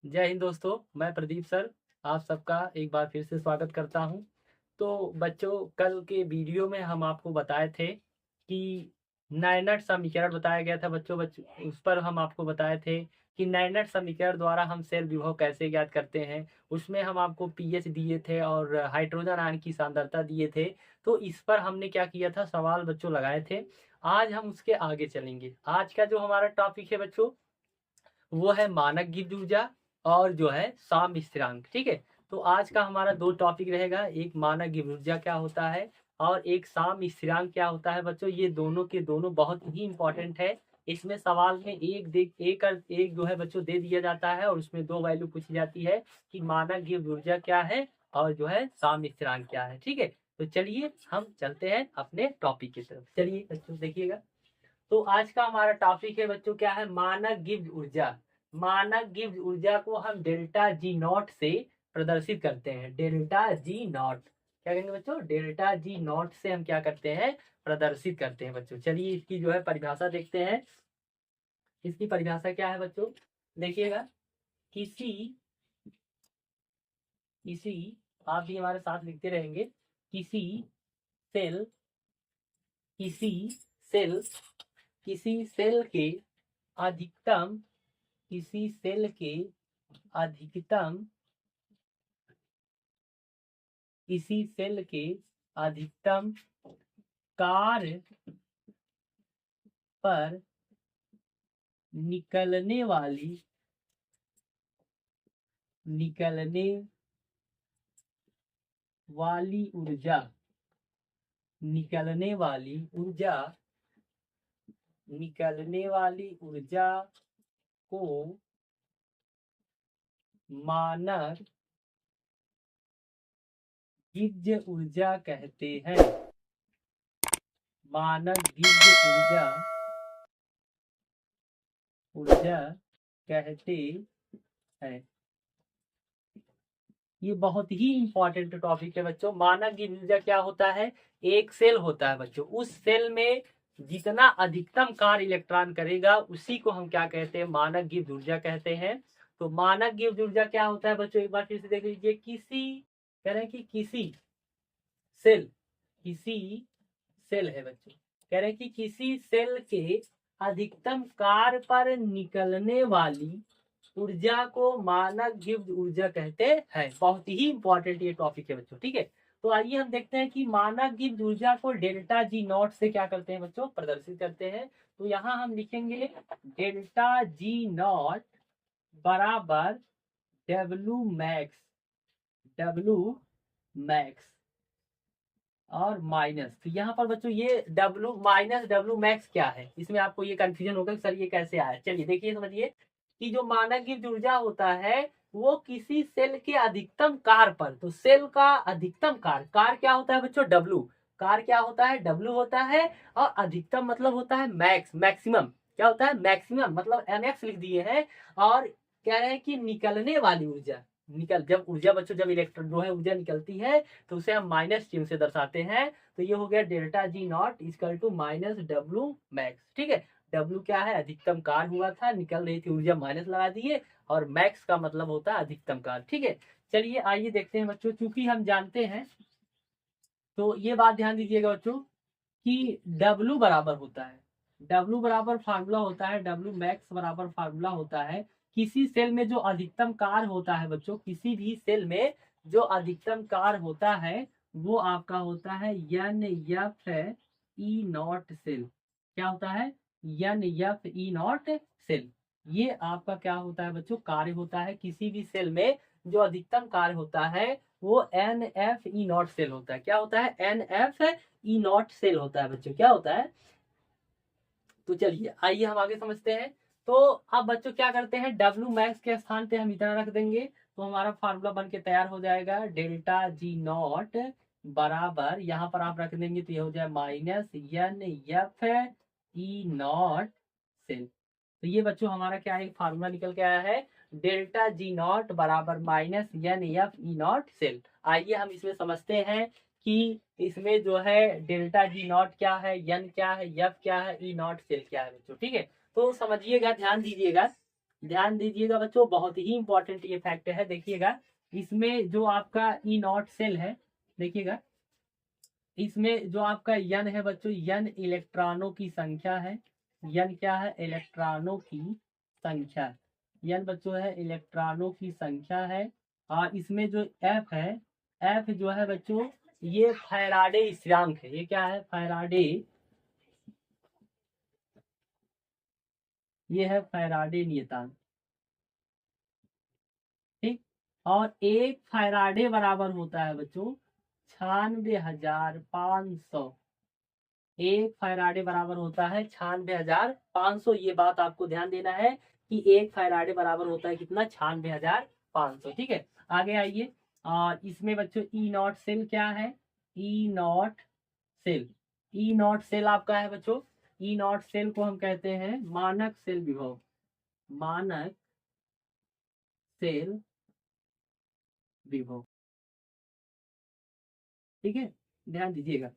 जय हिंद दोस्तों, मैं प्रदीप सर आप सबका एक बार फिर से स्वागत करता हूं। तो बच्चों, कल के वीडियो में हम आपको बताए थे कि नायनट समीकरण बताया गया था। बच्चों उस पर हम आपको बताए थे कि नायनट समीकरण द्वारा हम सेल विभव कैसे ज्ञात करते हैं। उसमें हम आपको पीएच दिए थे और हाइड्रोजन आयन की सांद्रता दिए थे। तो इस पर हमने क्या किया था, सवाल बच्चों लगाए थे। आज हम उसके आगे चलेंगे। आज का जो हमारा टॉपिक है बच्चों, वो है मानक गिब्स ऊर्जा और जो है साम स्थिरांक। ठीक है। तो आज का हमारा दो टॉपिक रहेगा, एक मानक गिब्स ऊर्जा क्या होता है और एक साम स्थिरांक क्या होता है। बच्चों ये दोनों के दोनों बहुत ही इंपॉर्टेंट है। इसमें सवाल में एक जो है बच्चों दे दिया जाता है और उसमें दो वैल्यू पूछी जाती है कि मानक गिब्स ऊर्जा क्या है और जो है साम स्थिरांक क्या है। ठीक है। तो चलिए हम चलते हैं अपने टॉपिक की तरफ। चलिए बच्चों देखिएगा। तो आज का हमारा टॉपिक है बच्चों क्या है, मानक गिब्स ऊर्जा। मानक गिब्स ऊर्जा को हम डेल्टा जी नॉट से प्रदर्शित करते हैं। डेल्टा जी नॉट क्या कहेंगे बच्चों, डेल्टा जी नॉट से हम क्या करते हैं, प्रदर्शित करते हैं बच्चों। चलिए इसकी जो है परिभाषा देखते हैं। इसकी परिभाषा क्या है बच्चों, देखिएगा। किसी किसी आप भी हमारे साथ लिखते रहेंगे। किसी सेल किसी सेल किसी सेल के अधिकतम किसी सेल के अधिकतम किसी सेल के अधिकतम कार्य पर निकलने वाली निकलने वाली ऊर्जा निकलने वाली ऊर्जा निकलने वाली ऊर्जा को मानक गिब्स ऊर्जा कहते हैं। मानक गिब्स ऊर्जा ऊर्जा कहते हैं। ये बहुत ही इंपॉर्टेंट टॉपिक है बच्चों। मानक गिब्स ऊर्जा क्या होता है, एक सेल होता है बच्चों। उस सेल में जितना अधिकतम कार्य इलेक्ट्रॉन करेगा उसी को हम क्या कहते हैं, मानक गिब्स ऊर्जा कहते हैं। तो मानक गिब्स ऊर्जा क्या होता है बच्चों, एक बार फिर से देख लीजिए। कह रहे हैं कि सेल किसी सेल है बच्चों। कह रहे हैं कि किसी सेल के अधिकतम कार्य पर निकलने वाली ऊर्जा को मानक गिब्स ऊर्जा कहते हैं। बहुत ही इंपॉर्टेंट ये टॉपिक है बच्चों। ठीक है। तो आइए हम देखते हैं कि मानक गिब्स ऊर्जा को डेल्टा जी नॉट से क्या करते हैं बच्चों, प्रदर्शित करते हैं। तो यहाँ हम लिखेंगे डेल्टा जी नॉट बराबर डब्लू मैक्स और माइनस। तो यहाँ पर बच्चों ये डब्लू माइनस डब्लू मैक्स क्या है, इसमें आपको ये कंफ्यूजन होगा कि सर ये कैसे आया। चलिए देखिए समझिए कि जो मानक गिब्स ऊर्जा होता है वो किसी सेल के अधिकतम कार्य पर, तो सेल का अधिकतम कार्य क्या होता है बच्चों, डब्लू। कार्य क्या होता है, डब्लू होता है। और अधिकतम मतलब होता है मैक्सिमम। क्या होता है, मैक्सिमम मतलब एमएक्स लिख दिए हैं। और कह रहे हैं कि निकलने वाली ऊर्जा, जब ऊर्जा बच्चों, जब इलेक्ट्रॉन जो है ऊर्जा निकलती है तो उसे हम माइनस चिन्ह से दर्शाते हैं। तो ये हो गया delta G naught equal to minus W max. ठीक है। डब्लू क्या है, अधिकतम कार्य हुआ था, निकल रही थी ऊर्जा, माइनस लगा दिए। और मैक्स का मतलब होता है अधिकतम कार्य। ठीक है। चलिए आइए देखते हैं बच्चों, चूंकि हम जानते हैं तो ये बात ध्यान दीजिएगा बच्चों कि डब्लू बराबर होता है, डब्लू बराबर फार्मूला होता है, डब्लू मैक्स बराबर फार्मूला होता है किसी सेल में जो अधिकतम कार्य होता है बच्चों, किसी भी सेल में जो अधिकतम कार्य होता है वो आपका होता है N F E naught cell. क्या होता है, N F E naught cell. ये आपका क्या होता है बच्चों, कार्य होता है किसी भी सेल में। जो अधिकतम कार्य होता है वो N F E naught cell होता है। क्या होता है, N F E naught cell होता है बच्चों, क्या होता है। तो चलिए आइए हम आगे समझते हैं। तो अब बच्चों क्या करते हैं, डब्ल्यू मैक्स के स्थान पे हम इतना रख देंगे तो हमारा फार्मूला बन के तैयार हो जाएगा। डेल्टा जी नॉट बराबर, यहाँ पर आप रख देंगे तो ये हो जाए minus N F E naught cell. तो ये बच्चों हमारा क्या है, फार्मूला निकल के आया है। डेल्टा जी नॉट बराबर minus N F E naught cell. आइए हम इसमें समझते हैं कि इसमें जो है डेल्टा जी नॉट क्या है, एन क्या है, एफ क्या है, ई नॉट सेल क्या है बच्चों। ठीक है। तो समझिएगा, ध्यान दीजिएगा। ध्यान दीजिएगा बच्चों, बहुत ही इंपॉर्टेंट ये फैक्ट है। देखिएगा इसमें जो आपका ई नॉट सेल है, देखिएगा इसमें जो आपका यन है बच्चों, यन इलेक्ट्रॉनों की संख्या है। यन क्या है? इलेक्ट्रॉनों की संख्या। यन बच्चों है इलेक्ट्रॉनों की संख्या है। और इसमें जो एफ है, एफ जो है बच्चों ये फैराडे स्थिरांक है। ये क्या है? फैराडे, ये है फैराडे नियतांक। ठीक। और एक फैराडे बराबर होता है बच्चों 96,500। एक फैराडे बराबर होता है 96,500। ये बात आपको ध्यान देना है कि एक फैराडे बराबर होता है कितना? 96,500। ठीक है, आगे आइए। और इसमें बच्चों ई नॉट सेल क्या है? E naught cell, E naught cell आपका है बच्चों, ई नॉट सेल को हम कहते हैं मानक सेल विभव। मानक सेल विभव, ठीक है, ध्यान दीजिएगा।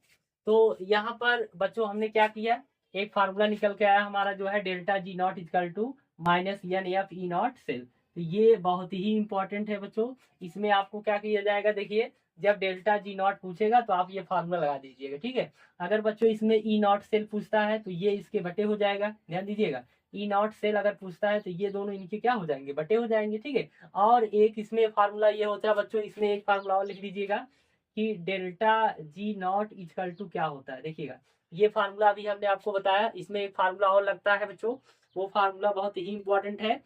तो यहाँ पर बच्चों हमने क्या किया, एक फार्मूला निकल के आया हमारा जो है delta G naught equal to minus N F E naught cell. तो ये बहुत ही इंपॉर्टेंट है बच्चों। इसमें आपको क्या किया जाएगा, देखिए जब डेल्टा जी नॉट पूछेगा तो आप ये फार्मूला लगा दीजिएगा। ठीक है, अगर बच्चों इसमें ई नॉट सेल पूछता है तो ये इसके बटे हो जाएगा। ध्यान दीजिएगा, ई नॉट सेल अगर पूछता है तो ये दोनों इनके क्या हो जाएंगे? बटे हो जाएंगे। ठीक है, और एक इसमें फार्मूला ये होता है बच्चों, इसमें एक फार्मूला और लिख दीजिएगा कि delta G naught equal to क्या होता है। देखिएगा ये फार्मूला अभी हमने आपको बताया, इसमें एक फार्मूला और लगता है बच्चों, वो फार्मूला बहुत ही इंपॉर्टेंट है।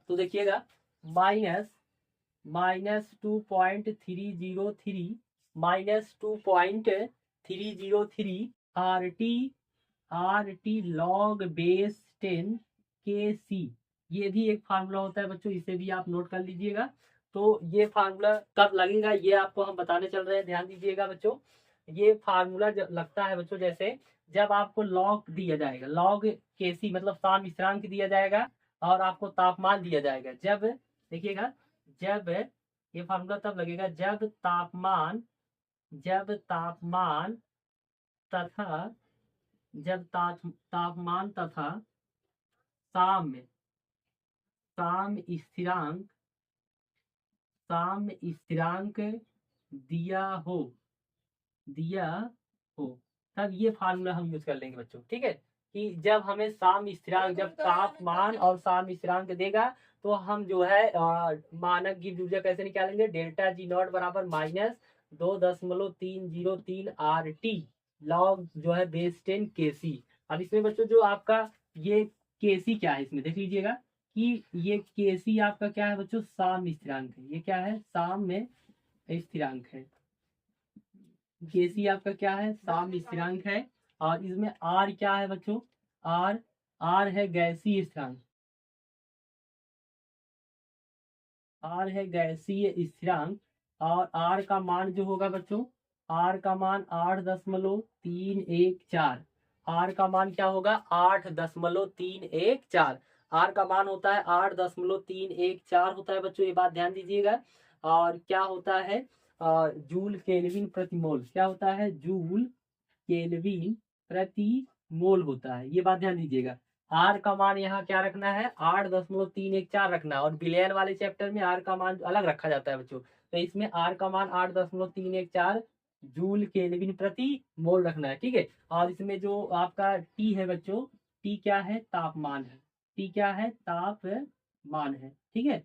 तो देखिएगा minus -2.303 -2.303 R T log base 10 के सी। ये भी एक फार्मूला होता है बच्चों, इसे भी आप नोट कर लीजिएगा। तो ये फार्मूला कब लगेगा ये आपको हम बताने चल रहे हैं, ध्यान दीजिएगा बच्चों। ये फार्मूला जब लगता है बच्चों, जैसे जब आपको लॉग दिया जाएगा, लॉग के सी मतलब साम स्थिरांक दिया जाएगा और आपको तापमान दिया जाएगा। जब देखिएगा, जब ये फार्मूला तब लगेगा जब तापमान तथा तापमान तथा साम साम स्थिरांक दिया हो दिया हो तब ये फार्मूला हम यूज कर लेंगे बच्चों। ठीक है, कि जब हमें साम स्थिरांक, जब तापमान और साम स्थिरांक देगा तो हम जो है मानक गिब्स ऊर्जा कैसे निकालेंगे? डेल्टा जी नॉट बराबर -2.303 आर टी लॉग जो है बेस 10 के सी। अब इसमें बच्चों जो आपका ये के सी क्या है, इसमें देख लीजिएगा कि ये के सी आपका क्या है बच्चों? साम स्थिरांक है। ये क्या है? साम में स्थिरांक है। केसी आपका क्या है? साम स्थिरांक है। और इसमें आर क्या है बच्चों? आर आर है गैसीय स्थिरांक। आर है गैसीय स्थिरांक। और आर का मान जो होगा बच्चों, आर का मान 8.314। आर का मान क्या होगा? 8.314। आर का मान होता है 8.314 होता है बच्चों, ये बात ध्यान दीजिएगा। और क्या होता है? जूल केल्विन प्रति मोल। क्या होता है? जूल केल्विन प्रति मोल होता है, ये बात ध्यान दीजिएगा। आर का मान यहाँ क्या रखना है? 8.314 रखना है। और बिलियन वाले चैप्टर में आर का मान अलग रखा जाता है बच्चों, तो इसमें आर का मान 8.314 जूल केल्विन प्रति मोल रखना है। ठीक है, और इसमें जो आपका टी है बच्चों, टी क्या है? तापमान है। टी क्या है? तापमान है। ठीक है,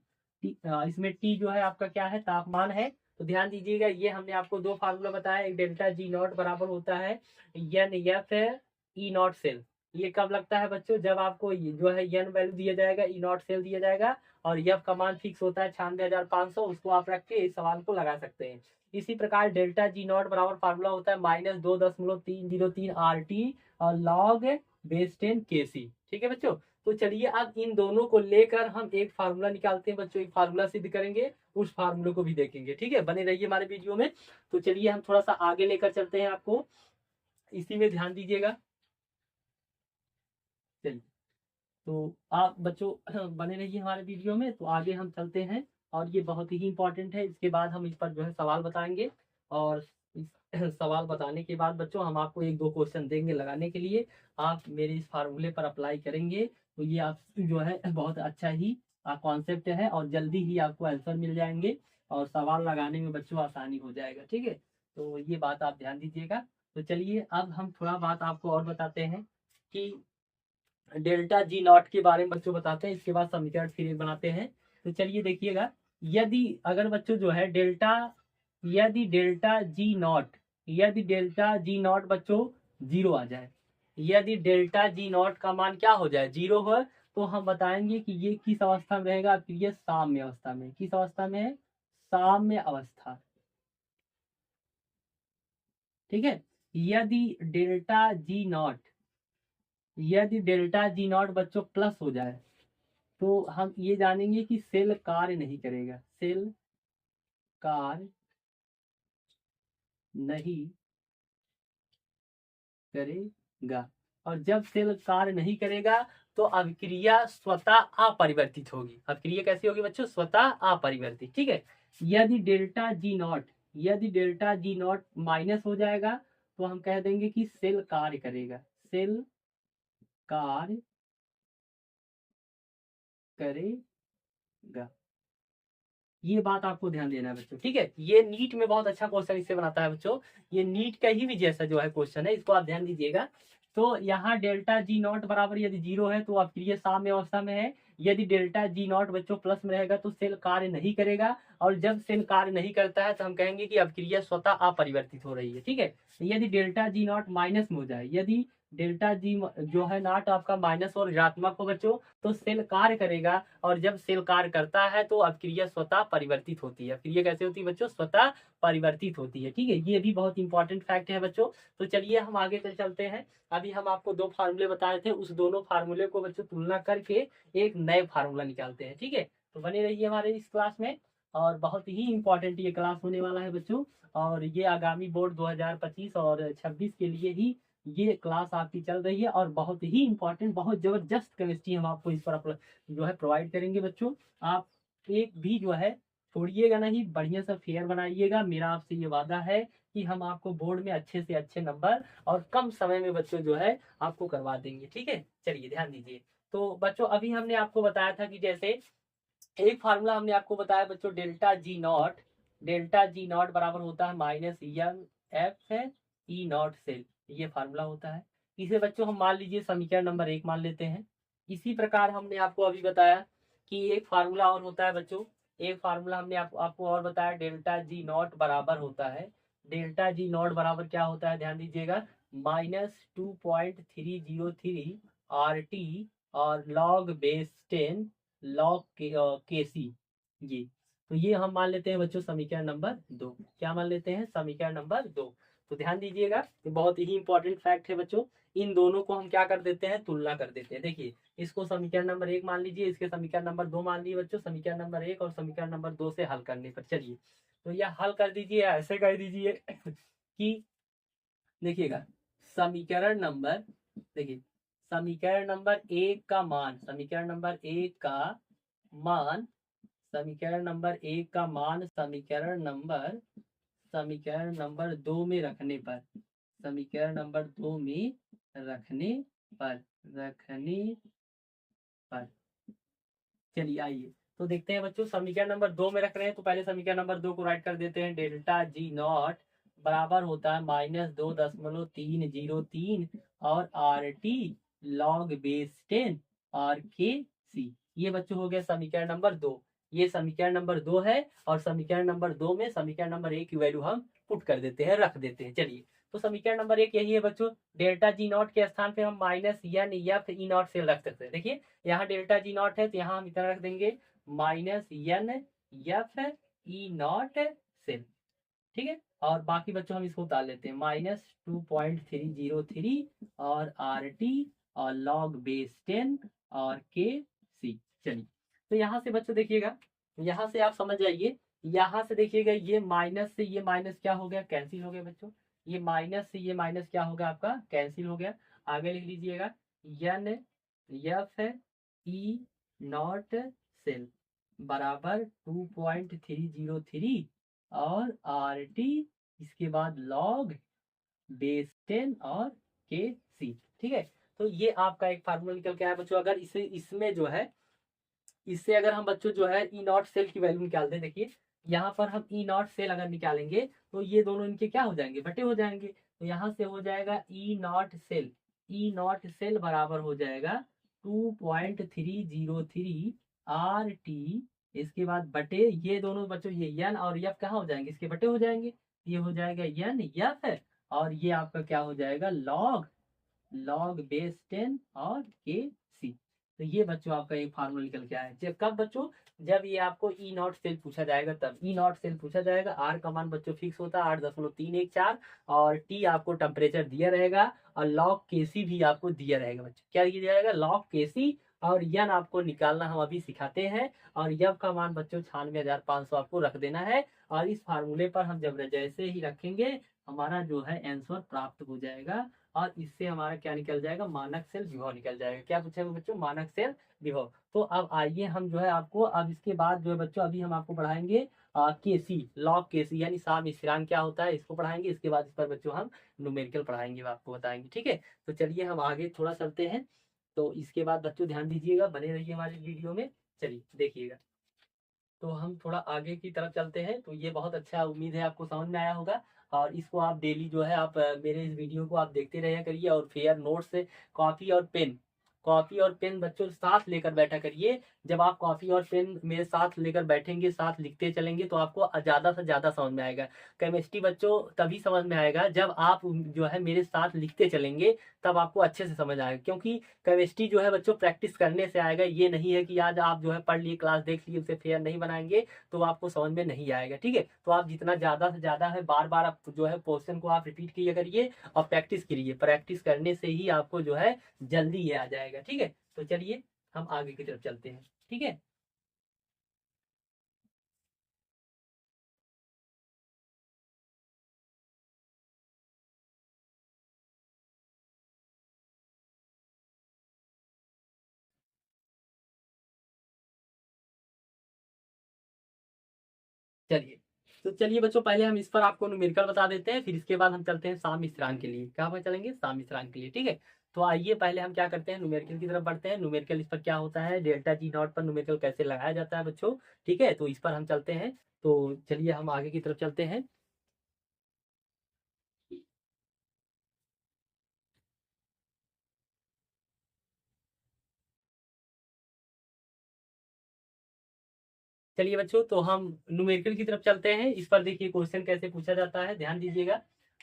इसमें टी जो है आपका क्या है? तापमान है। तो ध्यान दीजिएगा, ये हमने आपको दो फार्मूला बताया, एक डेल्टा जी नॉट बराबर होता है N F E naught cell. ये कब लगता है बच्चों? जब आपको जो है एन वैल्यू दिया जाएगा, ई नॉट सेल दिया जाएगा और एफ का मान फिक्स होता है 96,500, उसको आप रख के इस सवाल को लगा सकते हैं। इसी प्रकार डेल्टा जी नॉट बराबर फार्मूला होता है -2.303 आर टी और लॉग बेस 10 के सी। ठीक है बच्चों, तो चलिए अब इन दोनों को लेकर हम एक फार्मूला निकालते हैं बच्चों, एक फार्मूला सिद्ध करेंगे, उस फार्मूले को भी देखेंगे। ठीक है, बने रहिए हमारे वीडियो में। तो चलिए हम थोड़ा सा आगे लेकर चलते हैं आपको, इसी में ध्यान दीजिएगा। चलिए, तो आप बच्चों बने रहिए हमारे वीडियो में, तो आगे हम चलते हैं। और ये बहुत ही इंपॉर्टेंट है, इसके बाद हम इस पर जो है सवाल बताएंगे। और इस सवाल बताने के बाद बच्चों हम आपको एक दो क्वेश्चन देंगे लगाने के लिए, आप मेरे इस फार्मूले पर अप्लाई करेंगे तो ये आप जो है बहुत अच्छा ही कॉन्सेप्ट है और जल्दी ही आपको आंसर मिल जाएंगे और सवाल लगाने में बच्चों आसानी हो जाएगा। ठीक है, तो ये बात आप ध्यान दीजिएगा। तो चलिए अब हम थोड़ा बात आपको और बताते हैं कि डेल्टा जी नॉट के बारे में बच्चों बताते हैं, इसके बाद समीकरण फिर एक बनाते हैं। तो चलिए देखिएगा, यदि अगर बच्चों जो है यदि डेल्टा जी नॉट बच्चों जीरो आ जाए, यदि डेल्टा जी नॉट का मान क्या हो जाए, जीरो हो, तो हम बताएंगे कि ये किस अवस्था में रहेगा, फिर ये साम्य अवस्था में। किस अवस्था में है? साम्य अवस्था। ठीक है, यदि डेल्टा जी नॉट बच्चों प्लस हो जाए तो हम ये जानेंगे कि सेल कार्य नहीं करेगा, सेल कार्य नहीं करेगा। और जब सेल कार्य नहीं करेगा तो अभिक्रिया स्वतः अपरिवर्तित होगी। अभिक्रिया कैसी होगी बच्चों? स्वतः अपरिवर्तित। ठीक है, यदि डेल्टा जी नॉट माइनस हो जाएगा तो हम कह देंगे कि सेल कार्य करेगा, सेल कार्य करेगा। ये बात आपको ध्यान देना है बच्चों। ठीक है, ये नीट में बहुत अच्छा क्वेश्चन इससे बनाता है बच्चों, ये नीट का ही भी जैसा जो है क्वेश्चन है, इसको आप ध्यान दीजिएगा। तो यहाँ डेल्टा जी नॉट बराबर यदि जीरो है तो अप्रिय साम्य अवस्था में है। यदि डेल्टा जी नॉट बच्चों प्लस में रहेगा तो सेल कार्य नहीं करेगा, और जब सेल कार्य नहीं करता है तो हम कहेंगे कि अभिक्रिया स्वतः अपरिवर्तित हो रही है। ठीक है, यदि डेल्टा जी नॉट माइनस में हो जाए, यदि डेल्टा जी जो है नॉट आपका माइनस और ऋणात्मक हो बच्चों, तो सेल कार्य करेगा, और जब सेल कार्य करता है तो अभिक्रिया स्वतः परिवर्तित होती है। अभिक्रिया कैसे होती है बच्चों? स्वतः परिवर्तित होती है। ठीक है, ये भी बहुत इंपॉर्टेंट फैक्ट है बच्चों। तो चलिए हम आगे चलते हैं। अभी हम आपको दो फार्मूले बताए थे, उस दोनों फार्मूले को बच्चों तुलना करके एक नए फार्मूला निकालते हैं। ठीक है, तो बने रहिए हमारे इस क्लास में, और बहुत ही इंपॉर्टेंट ये क्लास होने वाला है बच्चों, और ये आगामी बोर्ड 2025 और 26 के लिए ही ये क्लास आपकी चल रही है, और बहुत ही इंपॉर्टेंट, बहुत जबरदस्त केमिस्ट्री हम आपको इस पर जो है प्रोवाइड करेंगे बच्चों। आप एक भी जो है छोड़िएगा नहीं, बढ़िया सा फेयर बनाइएगा, मेरा आपसे ये वादा है कि हम आपको बोर्ड में अच्छे से अच्छे नंबर और कम समय में बच्चों जो है आपको करवा देंगे। ठीक है, चलिए ध्यान दीजिए। तो बच्चों अभी हमने आपको बताया था कि जैसे एक फार्मूला हमने आपको बताया बच्चों, डेल्टा जी नॉट बराबर होता है minus N F E naught cell, ये फार्मूला होता है। इसे बच्चों हम मान लीजिए समीकरण नंबर 1 मान लेते हैं। इसी प्रकार हमने आपको अभी बताया कि एक फार्मूला और होता है बच्चों, एक फार्मूला हमने आपको और बताया, डेल्टा जी नॉट बराबर होता है, डेल्टा जी नॉट बराबर क्या होता है ध्यान दीजिएगा, -2.303 RT और log बेस 10 log के सी। ये तो ये हम मान लेते हैं बच्चों समीकरण नंबर 2। क्या मान लेते हैं? समीकरण नंबर 2। तो ध्यान दीजिएगा, ये बहुत ही इंपॉर्टेंट फैक्ट है बच्चों। इन दोनों को हम क्या कर देते हैं? तुलना कर देते हैं। देखिए, इसको समीकरण नंबर 1 मान लीजिए, इसके समीकरण नंबर 2 मान लीजिए बच्चों। समीकरण नंबर 1 और समीकरण नंबर 2 से हल करने पर चलिए, तो यह हल कर दीजिए, ऐसे कर दीजिए कि देखिएगा, समीकरण नंबर देखिए समीकरण नंबर 1 का मान, समीकरण नंबर 1 का मान, समीकरण नंबर 1 का मान समीकरण नंबर 2 में रखने पर, समीकरण नंबर 2 में रखने रखने पर चलिए आइए तो देखते हैं बच्चों, समीकरण नंबर 2 में रख रहे हैं तो पहले समीकरण नंबर 2 को राइट कर देते हैं। डेल्टा जी नॉट बराबर होता है -2.303 और RT log बेस 10 और KC। ये बच्चों हो गया समीकरण नंबर 2। ये समीकरण नंबर 2 है, और समीकरण नंबर 2 में समीकरण नंबर 1 की वैल्यू हम पुट कर देते हैं, रख देते हैं। चलिए, तो समीकरण नंबर 1 यही है बच्चों, डेल्टा जी नॉट के स्थान पे हम -NF से रख सकते हैं। देखिए, यहाँ डेल्टा जी नॉट है तो यहाँ हम इतना रख देंगे -NF ई नॉट ठीक है, और बाकी बच्चों हम इसको उतार लेते हैं, -2.303 और RT और log बेस 10 और KC। चलिए, तो यहाँ से बच्चों देखिएगा, यहाँ से आप समझ जाइए, यहाँ से देखिएगा, ये माइनस से ये माइनस क्या हो गया? कैंसिल हो गया बच्चों। ये माइनस से ये माइनस क्या होगा? आपका कैंसिल हो गया। आगे लिख लीजिएगा, NF ई नॉट सेल बराबर 2.303 और RT इसके बाद log बेस 10 और के सी। ठीक है, तो ये आपका एक फार्मूला निकल के आया बच्चों। अगर इसे इसमें जो है, इससे अगर हम बच्चों जो है ई नॉट सेल की वैल्यू निकालते हैं, देखिए यहाँ पर हम ई नॉट सेल अगर निकालेंगे तो ये दोनों इनके क्या हो जाएंगे, बटे हो जाएंगे। तो यहाँ से हो जाएगा E naught cell, E naught cell बराबर हो जाएगा 2.303 आर टी। इसके बाद बटे ये दोनों बच्चों, ये एन और एफ कहाँ हो जाएंगे, इसके बटे हो जाएंगे। ये हो जाएगा एन एफ है, और ये आपका क्या हो जाएगा, लॉग लॉग बेस 10 और के सी। तो ये बच्चों आपका एक फार्मूला निकल के आया। जब कब बच्चों, जब ये आपको ई नॉट सेल पूछा जाएगा, तब ई नॉट सेल पूछा जाएगा। आर का मान बच्चों फिक्स होता है 8.314, और टी आपको टेम्परेचर दिया रहेगा, और लॉग के सी भी आपको दिया रहेगा बच्चों। क्या दिया जाएगा, लॉग के सी, और यन आपको निकालना हम अभी सिखाते हैं। और यब का मान बच्चों 96,500 आपको रख देना है। और इस फार्मूले पर हम जब जैसे ही रखेंगे, हमारा जो है आंसर प्राप्त हो जाएगा। और इससे हमारा क्या निकल जाएगा, मानक सेल विभव निकल जाएगा। क्या पूछेगा बच्चों, मानक सेल विभव। तो अब आइए हम जो है आपको, अब इसके बाद जो है बच्चों, अभी हम आपको पढ़ाएंगे केसी, लॉग केसी यानी साम स्थिरांक क्या होता है, इसको पढ़ाएंगे। इसके बाद इस पर बच्चों हम न्यूमेरिकल पढ़ाएंगे, आपको बताएंगे। ठीक है, तो चलिए हम आगे थोड़ा चलते हैं। तो इसके बाद बच्चों ध्यान दीजिएगा, बने रहिए हमारे वीडियो में। चलिए देखिएगा, तो हम थोड़ा आगे की तरफ चलते हैं। तो ये बहुत अच्छा, उम्मीद है आपको समझ में आया होगा। और इसको आप डेली जो है आप मेरे इस वीडियो को आप देखते रहा करिए। और फेयर नोट्स से कॉपी और पेन, कॉपी और पेन बच्चों साथ लेकर बैठा करिए। जब आप कॉपी और पेन मेरे साथ लेकर बैठेंगे, साथ लिखते चलेंगे, तो आपको ज़्यादा से ज़्यादा समझ में आएगा। केमिस्ट्री बच्चों तभी समझ में आएगा जब आप जो है मेरे साथ लिखते चलेंगे, तब आपको अच्छे से समझ आएगा। क्योंकि केमिस्ट्री जो है बच्चों प्रैक्टिस करने से आएगा। ये नहीं है कि आज आप जो है पढ़ लिए, क्लास देख लिए, उसे फेयर नहीं बनाएंगे तो आपको समझ में नहीं आएगा। ठीक है, तो आप जितना ज़्यादा से ज़्यादा है, बार बार आप जो है क्वेश्चन को आप रिपीट किया करिए और प्रैक्टिस करिए। प्रैक्टिस करने से ही आपको जो है जल्दी ये आ जाएगा। ठीक है, तो चलिए हम आगे की तरफ चलते हैं। ठीक है, चलिए। तो चलिए बच्चों, पहले हम इस पर आपको न्यूमेरिकल बता देते हैं, फिर इसके बाद हम चलते हैं साम स्थिरांक के लिए। कहाँ पर चलेंगे, साम स्थिरांक के लिए। ठीक है, तो आइए पहले हम क्या करते हैं, न्यूमेरिकल की तरफ बढ़ते हैं। न्यूमेरिकल इस पर क्या होता है, डेल्टा जी नॉट पर न्यूमेरिकल कैसे लगाया जाता है बच्चों। ठीक है, तो इस पर हम चलते हैं। तो चलिए हम आगे की तरफ चलते हैं। चलिए बच्चों, तो हम न्यूमेरिकल की तरफ चलते हैं। इस पर देखिए क्वेश्चन कैसे पूछा जाता है, ध्यान दीजिएगा।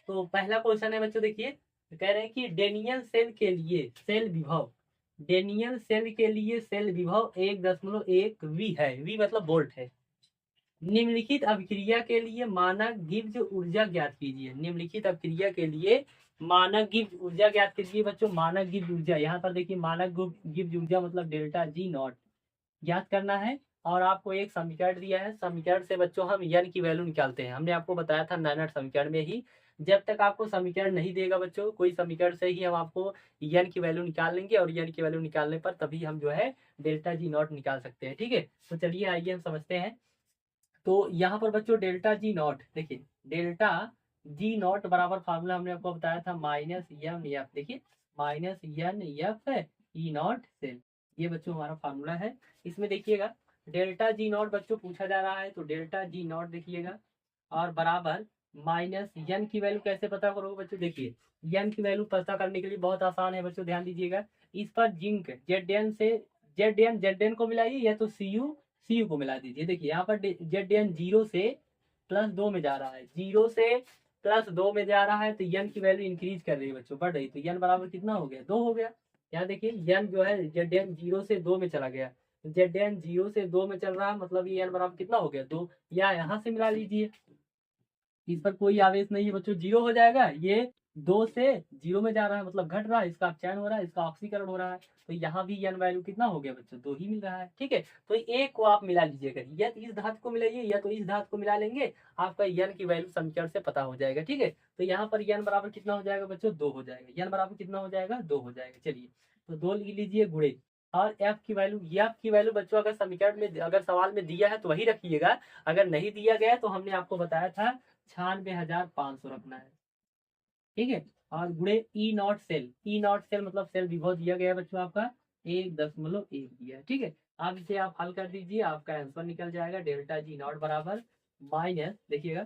तो पहला क्वेश्चन है बच्चों, देखिए कह रहे हैं कि डेनियल सेल के लिए सेल विभव, डेनियल सेल के लिए सेल विभव 1.1 वी है। वी मतलब वोल्ट है। निम्नलिखित अभिक्रिया के लिए मानक गिब्स ऊर्जा ज्ञात कीजिए। निम्नलिखित अभिक्रिया के लिए मानक गिब्स ऊर्जा ज्ञात कीजिए बच्चों। मानक गिब्स ऊर्जा, यहाँ पर देखिए मानक गिब्स ऊर्जा मतलब डेल्टा जी नॉट ज्ञात करना है। और आपको एक समीकरण दिया है, समीकरण से बच्चों हम यन की वैल्यू निकालते हैं। हमने आपको बताया था 9 समीकरण में ही। जब तक आपको समीकरण नहीं देगा बच्चों, कोई समीकरण से ही हम आपको यन की वैल्यू निकाल लेंगे, और यन की वैल्यू निकालने पर तभी हम जो है डेल्टा जी नॉट निकाल सकते हैं। ठीक है, तो चलिए आइए हम समझते हैं। तो यहाँ पर बच्चों डेल्टा जी नॉट, देखिए डेल्टा जी नॉट बराबर फार्मूला हमने आपको बताया था माइनस एम एफ। देखिए minus N F E naught cell, ये बच्चों हमारा फार्मूला है। इसमें देखिएगा डेल्टा जी नॉट बच्चों पूछा जा रहा है, तो डेल्टा जी नॉट देखिएगा, और बराबर माइनस एन की वैल्यू कैसे पता करोगे बच्चों। देखिए एन की वैल्यू पता करने के लिए बहुत आसान है बच्चों, ध्यान दीजिएगा। इस पर जिंक जेड से जेड एन को मिलाइए, या तो सी यू को मिला दीजिए। देखिए यहाँ पर जेड एन 0 से +2 में जा रहा है, 0 से +2 में जा रहा है, तो एन की वैल्यू इंक्रीज कर रही है बच्चों, बढ़ रही। तो एन बराबर कितना हो गया, 2 हो गया। यहाँ देखिए एन जो है जेड एन 0 से 2 में चला गया, जेड एन 0 से 2 में चल रहा है, मतलब ये एन बराबर कितना हो गया, 2। या यहाँ से मिला लीजिए, इस पर कोई आवेश नहीं है बच्चों, 0 हो जाएगा। ये 2 से 0 में जा रहा है, मतलब घट रहा है, इसका अपचयन हो रहा है, इसका ऑक्सीकरण हो रहा है। तो यहाँ भी एन वैल्यू कितना हो गया बच्चों, 2 ही मिल रहा है। ठीक है, तो एक को आप मिला लीजिएगा, या तो इस धातु को मिलाइए, या तो इस धातु को मिला लेंगे, आपका एन की वैल्यू समीकरण से पता हो जाएगा। ठीक है, तो यहाँ पर एन बराबर कितना हो जाएगा बच्चों, 2 हो जाएगा। एन बराबर कितना हो जाएगा, 2 हो जाएगा। चलिए, तो 2 लिख लीजिए गुणे, और एफ की वैल्यू बच्चों अगर समीकरण में अगर सवाल में दिया है तो वही रखिएगा, अगर नहीं दिया गया है तो हमने आपको बताया था 96,500 रखना है, ठीक है। और गुणे ई नॉट सेल मतलब सेल विभव दिया गया है बच्चों आपका 1.1 दिया है, ठीक है। अब इसे आप हल कर दीजिए, आपका आंसर निकल जाएगा डेल्टा जी नॉट बराबर माइनस, देखिएगा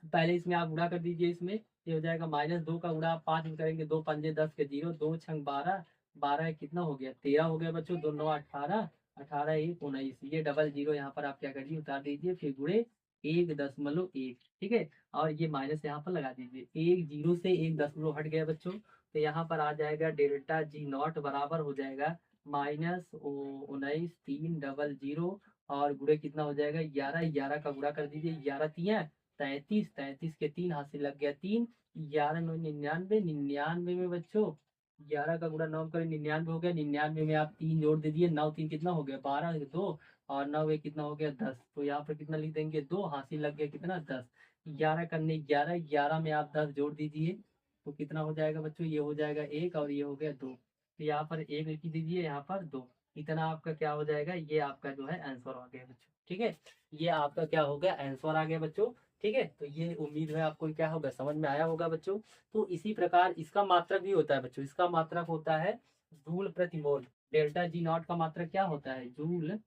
पहले इसमें आप गुणा कर दीजिए, इसमें ये हो जाएगा -2 का गुणा आप 5 में करेंगे, 2 पंजे 10 के 0, 2 छंग 12, 12 कितना हो गया 13 हो गया बच्चों, 2 9 18, 18 1 19, ये डबल जीरो यहाँ पर आप क्या करिए उतार दीजिए, फिर गुणे 1.1, ठीक है। और ये माइनस यहाँ पर लगा दीजिए, 1 जीरो से 1 हट गया बच्चों, तो यहाँ पर आ जाएगा डेल्टा जी नॉट बराबर हो जाएगा -19 3 0 और गुणे कितना हो जाएगा 11, 11 का गुणा कर दीजिए, 11 तिया 33, 33 के 3 हाथ से लग गया 3, 11 9 99, 99 में बच्चों 11 का गुणा 9 करें 99 हो गया, 99 में आप 3 जोड़ दे दिए, 9 3 कितना हो गया 12 2 और 9 1 कितना हो गया 10, तो यहाँ पर कितना लिख देंगे 2, हासिल लग गया कितना 10, 11 करने 11, 11 में आप 10 जोड़ दीजिए तो कितना हो जाएगा बच्चों, ये हो जाएगा 1 और ये हो गया 2, तो यहाँ पर 1 लिख दीजिए, यहाँ पर 2, इतना आपका क्या हो जाएगा, ये आपका जो है आंसर आ गया बच्चों, ठीक है। ये आपका क्या हो गया आंसर आ गया बच्चों, ठीक है। तो ये उम्मीद है आपको क्या होगा समझ में आया होगा बच्चों। तो इसी प्रकार इसका मात्रक भी होता है बच्चों, इसका मात्रक होता है जूल प्रति मोल, डेल्टा जी नॉट का मात्रक क्या होता है जूल,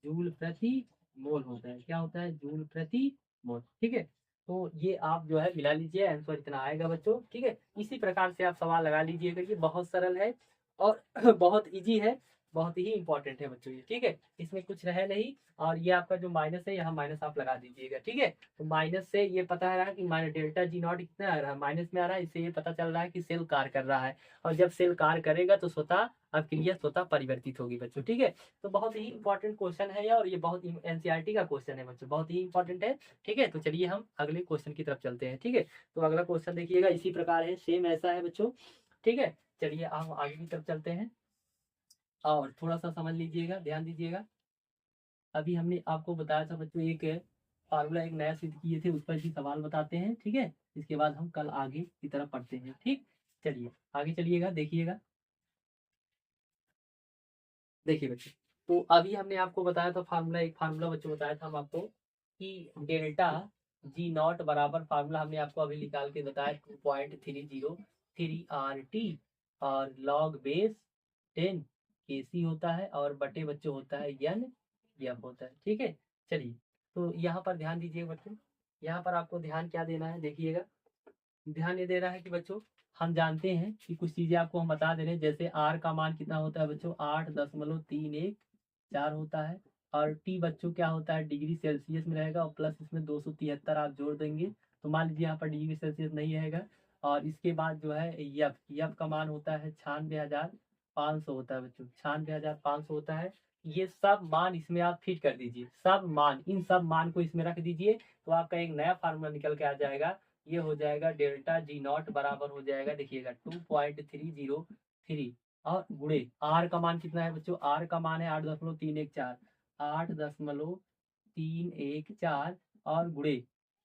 जूल प्रति मोल होता है, क्या होता है जूल प्रति मोल, ठीक है। तो ये आप जो है मिला लीजिए, आंसर इतना आएगा बच्चों, ठीक है। इसी प्रकार से आप सवाल लगा लीजिएगा, ये बहुत सरल है और बहुत इजी है, बहुत ही इंपॉर्टेंट है बच्चों ये, ठीक है। इसमें कुछ रहे नहीं, और ये आपका जो माइनस है यहाँ माइनस आप लगा दीजिएगा, ठीक है। तो माइनस से ये पता है रहा है कि माइनस डेल्टा जी नॉट कितना आ रहा है, माइनस में आ रहा है, इससे ये पता चल रहा है कि सेल कार्य कर रहा है, और जब सेल कार्य करेगा तो स्वतः अब क्रिया स्वतः परिवर्तित होगी बच्चों, ठीक है। तो बहुत ही इंपॉर्टेंट क्वेश्चन है और ये बहुत एनसीईआरटी का क्वेश्चन है बच्चों, बहुत ही इंपॉर्टेंट है, ठीक है। तो चलिए हम अगले क्वेश्चन की तरफ चलते हैं, ठीक है। तो अगला क्वेश्चन देखिएगा इसी प्रकार है, सेम ऐसा है बच्चों, ठीक है। चलिए हम आगे की तरफ चलते हैं और थोड़ा सा समझ लीजिएगा, ध्यान दीजिएगा। अभी हमने आपको बताया था बच्चों एक फार्मूला एक नया सिद्ध किए थे, उस पर भी सवाल बताते हैं, ठीक है। इसके बाद हम कल आगे की तरफ पढ़ते हैं, ठीक। चलिए आगे चलिएगा, देखिएगा, देखिए बच्चों। तो अभी हमने आपको बताया था फार्मूला, एक फार्मूला बच्चों बताया था हम आपको कि डेल्टा जी नॉट बराबर, फार्मूला हमने आपको अभी निकाल के बताया 2.303 RT और लॉग बेस 10 KC होता है और बटे बच्चों होता है N F होता है, ठीक है। चलिए तो यहाँ पर ध्यान दीजिए बच्चों, यहाँ पर आपको ध्यान क्या देना है, देखिएगा ध्यान ये दे रहा है कि बच्चों हम जानते हैं कि कुछ चीजें आपको हम बता दे रहे हैं, जैसे आर का मान कितना होता है बच्चों 8.314 होता है, और टी बच्चों क्या होता है डिग्री सेल्सियस में रहेगा, और प्लस इसमें 273 आप जोड़ देंगे, तो मान लीजिए यहाँ पर डिग्री सेल्सियस नहीं रहेगा। और इसके बाद जो है यफ, यफ का मान होता है 96,500 होता है बच्चों, 96,500 होता है। ये सब मान इसमें आप फिट कर दीजिए, सब मान, इन सब मान को इसमें रख दीजिए, तो आपका एक नया फार्मूला निकल के आ जाएगा, ये हो जाएगा डेल्टा जी नॉट बराबर हो जाएगा, देखिएगा 2.303 और गुणे आर का मान कितना है बच्चों, आर का मान है 8.314, 8.314 और गुणे,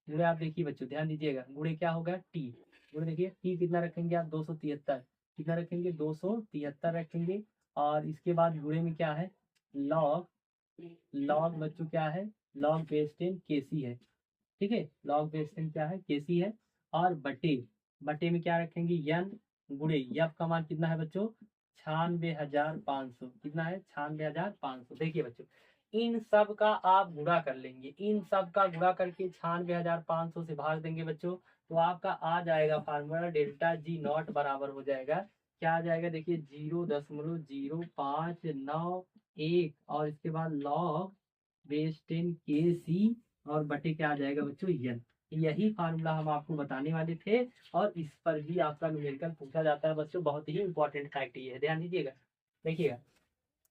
गुणे आप देखिए बच्चों ध्यान दीजिएगा, गुणे क्या होगा टी, गुणे देखिए टी कितना रखेंगे आप 273, कितना रखेंगे 273 रखेंगे, और इसके बाद गुणे में क्या है लॉग, लॉग बच्चों क्या है लॉग बेस 10 केसी है, ठीक है। लॉग बेस 10 क्या है केसी है, और बटे, बटे में क्या रखेंगे यन, गुणे यफ का मान कितना है बच्चों 96,500, कितना है 96,500। देखिए बच्चों इन सब का आप गुणा कर लेंगे, इन सब का गुणा करके 96,500 से भाग देंगे बच्चों, तो आपका आ जाएगा फार्मूला डेल्टा जी नॉट बराबर हो जाएगा, क्या आ जाएगा देखिए 0.0591 और इसके बाद लॉग बेस 10 KC और बटे क्या आ जाएगा बच्चों यन। यही फार्मूला हम आपको बताने वाले थे, और इस पर भी आपका न्यूमेरिकल पूछा जाता है बच्चों, बहुत ही इंपॉर्टेंट फैक्ट ये है, ध्यान दीजिएगा। देखिएगा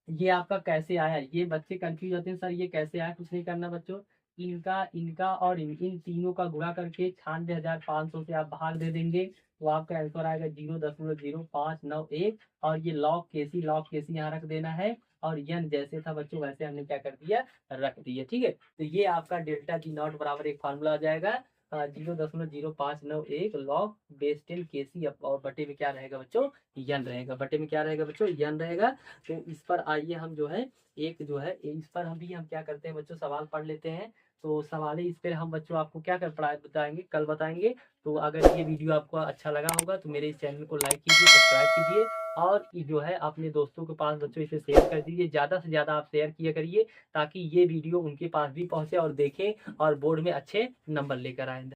ये आपका कैसे आया, ये बच्चे कंफ्यूज होते हैं सर ये कैसे आया, कुछ नहीं करना बच्चों, इनका इनका और इन तीनों का गुणा करके 96,500 से आप भाग दे देंगे, तो आपका आंसर आएगा 0.0591, और ये लॉग केसी, लॉग केसी यहाँ रख देना है, और यन जैसे था बच्चों वैसे हमने क्या कर दिया रख दिया, ठीक है। तो ये आपका डेल्टा जी नॉट बराबर एक फार्मूला आ जाएगा, 0.0591 लॉग बेस 10 केसी और बटे में क्या रहेगा बच्चों, यन रहेगा। बटे में क्या रहेगा बच्चों, यन रहेगा। तो इस पर आइए हम जो है एक जो है इस पर हम क्या करते हैं बच्चों, सवाल पढ़ लेते हैं। तो सवाल इस पर हम बच्चों आपको क्या कर पढ़ाए बताएंगे, कल बताएंगे। तो अगर ये वीडियो आपको अच्छा लगा होगा तो मेरे इस चैनल को लाइक कीजिए, सब्सक्राइब कीजिए और ये जो है अपने दोस्तों के पास बच्चों इसे शेयर कर दीजिए। ज़्यादा से ज़्यादा आप शेयर किया करिए ताकि ये वीडियो उनके पास भी पहुँचे और देखें और बोर्ड में अच्छे नंबर लेकर आए।